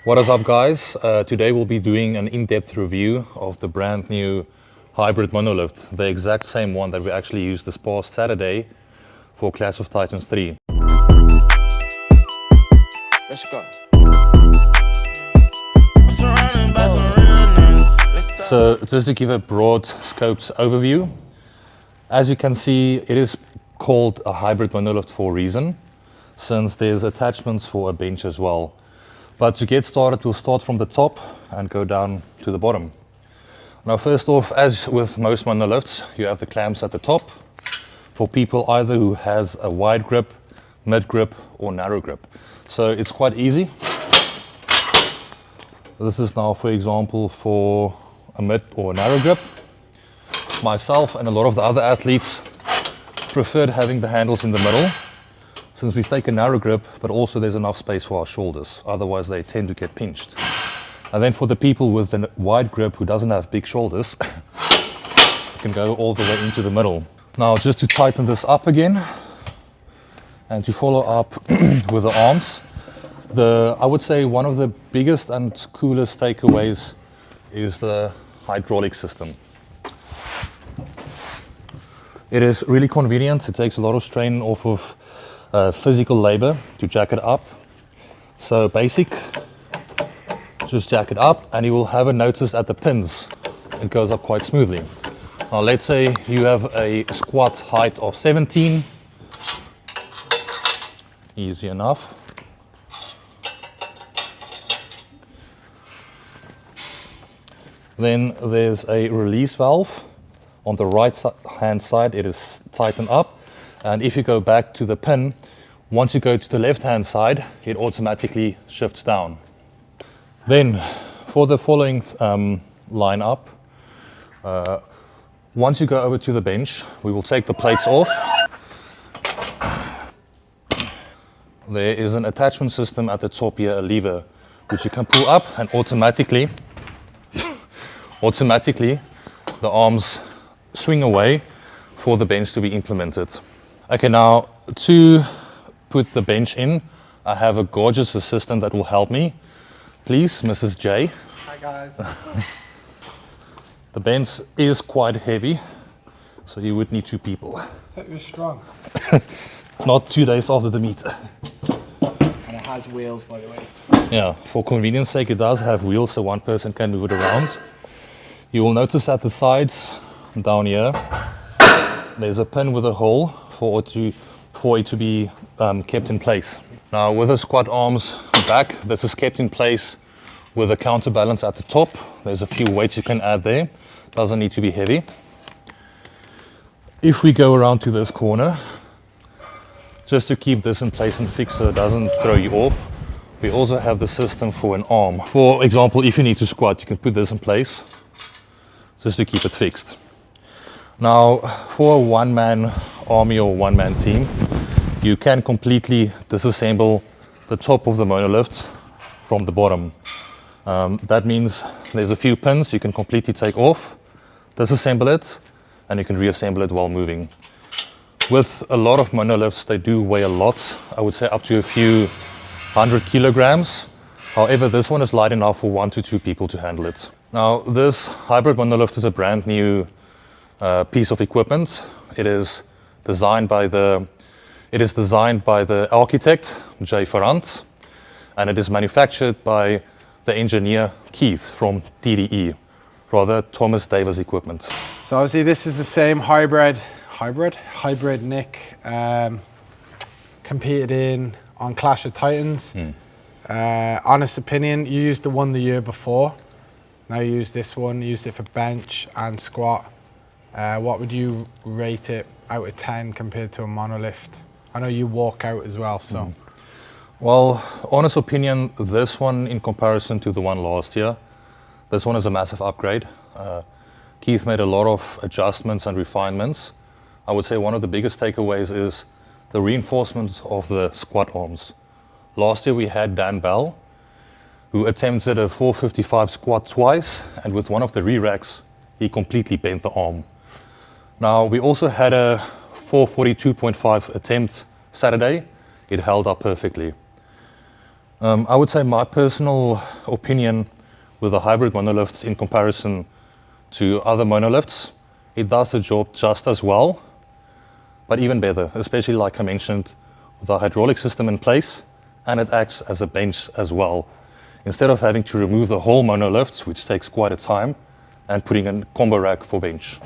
What is up, guys? Today we'll be doing an in-depth review of the brand new hybrid monolith, the exact same one that we actually used this past Saturday for Clash of Titans 3. Let's go. So just to give a broad scoped overview, as you can see, it is called a hybrid monolith for a reason, since there's attachments for a bench as well. But to get started, we'll start from the top and go down to the bottom. Now, first off, as with most monoliths, you have the clamps at the top for people either who has a wide grip, mid grip, or narrow grip. So it's quite easy. This is now, for example, for a mid or a narrow grip. Myself and a lot of the other athletes preferred having the handles in the middle, since we take a narrow grip, but also there's enough space for our shoulders. Otherwise, they tend to get pinched. And then for the people with the wide grip who doesn't have big shoulders, you can go all the way into the middle. Now, just to tighten this up again and to follow up with the arms, I would say one of the biggest and coolest takeaways is the hydraulic system. It is really convenient. It takes a lot of strain off of physical labor to jack it up. So basic, just jack it up and you will have a notice at the pins. It goes up quite smoothly. Now let's say you have a squat height of 17. Easy enough. Then there's a release valve. On the right hand side, it is tightened up. And if you go back to the pin, once you go to the left hand side, it automatically shifts down. Then for the following line up, once you go over to the bench, we will take the plates off. There is an attachment system at the top here, a lever, which you can pull up and automatically the arms swing away for the bench to be implemented. Okay, now to put the bench in, I have a gorgeous assistant that will help me. Please, Mrs. J. Hi guys. The bench is quite heavy, so you would need two people. I thought you were strong. Not 2 days after the meet. And it has wheels, by the way. Yeah, for convenience sake, it does have wheels, so one person can move it around. You will notice at the sides down here, there's a pin with a hole for it to be kept in place. Now with the squat arms back, this is kept in place with a counterbalance at the top. There's a few weights you can add there. Doesn't need to be heavy. If we go around to this corner, just to keep this in place and fixed so it doesn't throw you off, we also have the system for an arm. For example, if you need to squat, you can put this in place just to keep it fixed. Now, for a one-man army or one-man team, you can completely disassemble the top of the monolith from the bottom. That means there's a few pins you can completely take off, disassemble it, and you can reassemble it while moving. With a lot of monoliths, they do weigh a lot. I would say up to a few 100 kilograms. However, this one is light enough for 1 to 2 people to handle it. Now, this hybrid monolith is a brand new piece of equipment. It is designed by the architect Jay Farrant, and it is manufactured by the engineer Keith from TDE, rather Thomas Davis equipment. So obviously this is the same hybrid Nick competed in on Clash of Titans. Honest opinion, you used the one the year before. Now you use this one, you used it for bench and squat. What would you rate it out of 10 compared to a monolith? I know you walk out as well, so. Well, honest opinion, this one in comparison to the one last year, this one is a massive upgrade. Keith made a lot of adjustments and refinements. I would say one of the biggest takeaways is the reinforcement of the squat arms. Last year we had Dan Bell, who attempted a 455 squat twice, and with one of the re-racks, he completely bent the arm. Now, we also had a 442.5 attempt Saturday. It held up perfectly. I would say my personal opinion with the hybrid monoliths in comparison to other monoliths, it does the job just as well, but even better, especially like I mentioned, with the hydraulic system in place, and it acts as a bench as well. Instead of having to remove the whole monolith, which takes quite a time, and putting a combo rack for bench.